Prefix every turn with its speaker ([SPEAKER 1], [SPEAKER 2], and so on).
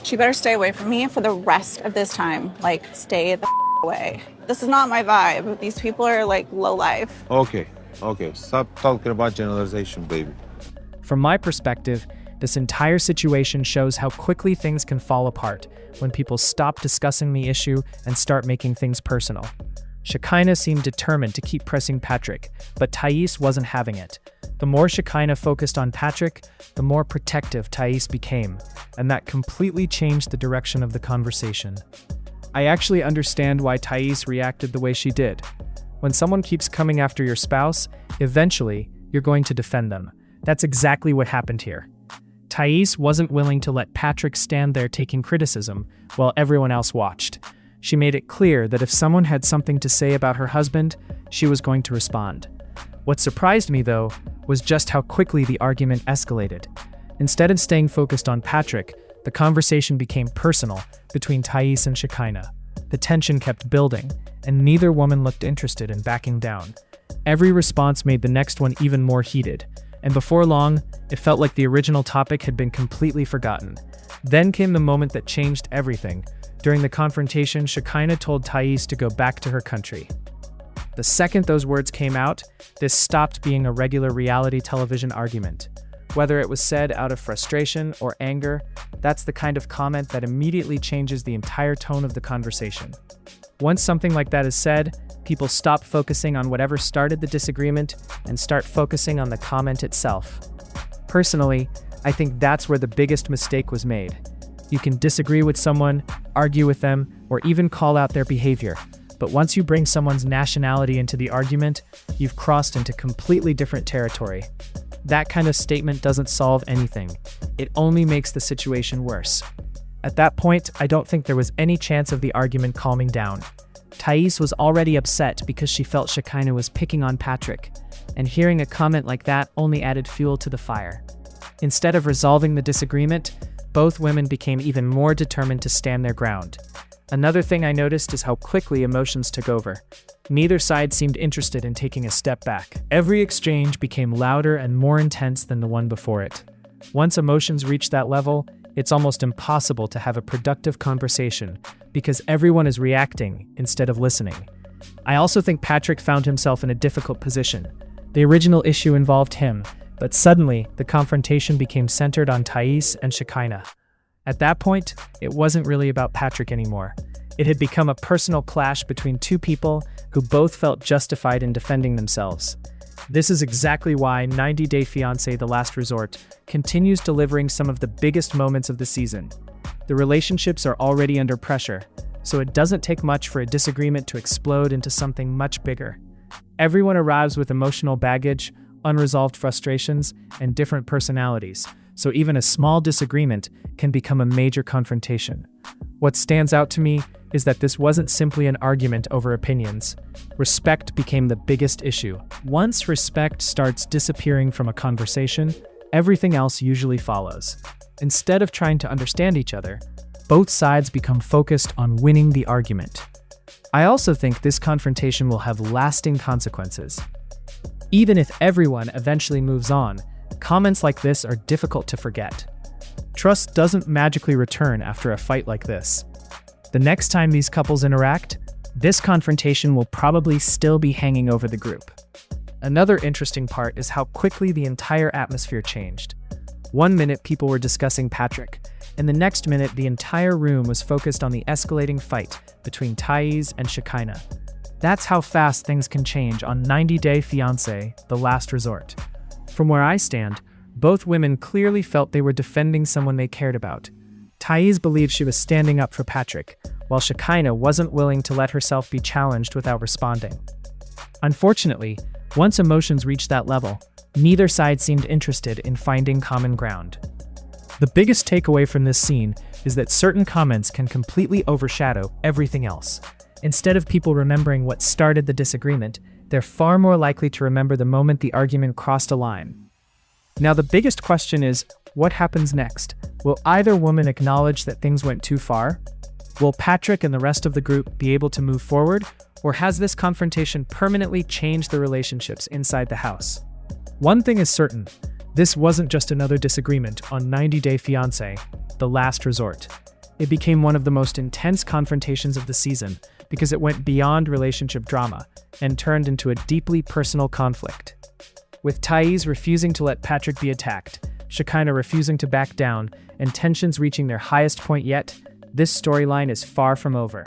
[SPEAKER 1] She better stay away from me for the rest of this time. Like, stay the away. This is not my vibe. These people are like low life.
[SPEAKER 2] Okay. Stop talking about generalization, baby.
[SPEAKER 3] From my perspective, this entire situation shows how quickly things can fall apart when people stop discussing the issue and start making things personal. Shekinah seemed determined to keep pressing Patrick, but Thais wasn't having it. The more Shekinah focused on Patrick, the more protective Thais became, and that completely changed the direction of the conversation. I actually understand why Thais reacted the way she did. When someone keeps coming after your spouse, eventually, you're going to defend them. That's exactly what happened here. Thais wasn't willing to let Patrick stand there taking criticism while everyone else watched. She made it clear that if someone had something to say about her husband, she was going to respond. What surprised me, though, was just how quickly the argument escalated. Instead of staying focused on Patrick, the conversation became personal between Thais and Shekinah. The tension kept building, and neither woman looked interested in backing down. Every response made the next one even more heated, and before long, it felt like the original topic had been completely forgotten. Then came the moment that changed everything. During the confrontation, Shekinah told Thais to go back to her country. The second those words came out, this stopped being a regular reality television argument. Whether it was said out of frustration or anger, that's the kind of comment that immediately changes the entire tone of the conversation. Once something like that is said, people stop focusing on whatever started the disagreement and start focusing on the comment itself. Personally, I think that's where the biggest mistake was made. You can disagree with someone, argue with them, or even call out their behavior. But once you bring someone's nationality into the argument, you've crossed into completely different territory. That kind of statement doesn't solve anything. It only makes the situation worse. At that point, I don't think there was any chance of the argument calming down. Thais was already upset because she felt Shekinah was picking on Patrick, and hearing a comment like that only added fuel to the fire. Instead of resolving the disagreement, both women became even more determined to stand their ground. Another thing I noticed is how quickly emotions took over. Neither side seemed interested in taking a step back. Every exchange became louder and more intense than the one before it. Once emotions reach that level, it's almost impossible to have a productive conversation because everyone is reacting instead of listening. I also think Patrick found himself in a difficult position. The original issue involved him, but suddenly the confrontation became centered on Thais and Shekinah. At that point, it wasn't really about Patrick anymore. It had become a personal clash between two people who both felt justified in defending themselves. This is exactly why 90 Day Fiancé The Last Resort continues delivering some of the biggest moments of the season. The relationships are already under pressure, so it doesn't take much for a disagreement to explode into something much bigger. Everyone arrives with emotional baggage, unresolved frustrations, and different personalities, so even a small disagreement can become a major confrontation. What stands out to me is that this wasn't simply an argument over opinions. Respect became the biggest issue. Once respect starts disappearing from a conversation, everything else usually follows. Instead of trying to understand each other, both sides become focused on winning the argument. I also think this confrontation will have lasting consequences. Even if everyone eventually moves on, comments like this are difficult to forget. Trust doesn't magically return after a fight like this. The next time these couples interact, this confrontation will probably still be hanging over the group. Another interesting part is how quickly the entire atmosphere changed. One minute people were discussing Patrick, and the next minute the entire room was focused on the escalating fight between Thais and Shekinah. That's how fast things can change on 90 Day Fiancé The Last Resort. From where I stand, both women clearly felt they were defending someone they cared about. Thais believed she was standing up for Patrick, while Shekinah wasn't willing to let herself be challenged without responding. Unfortunately, once emotions reached that level, neither side seemed interested in finding common ground. The biggest takeaway from this scene is that certain comments can completely overshadow everything else. Instead of people remembering what started the disagreement, they're far more likely to remember the moment the argument crossed a line. Now, the biggest question is, what happens next? Will either woman acknowledge that things went too far? Will Patrick and the rest of the group be able to move forward? Or has this confrontation permanently changed the relationships inside the house? One thing is certain, This wasn't just another disagreement on 90 Day Fiancé, the last resort. It became one of the most intense confrontations of the season because it went beyond relationship drama and turned into a deeply personal conflict. With Thais refusing to let Patrick be attacked, Shekinah refusing to back down, and tensions reaching their highest point yet, this storyline is far from over.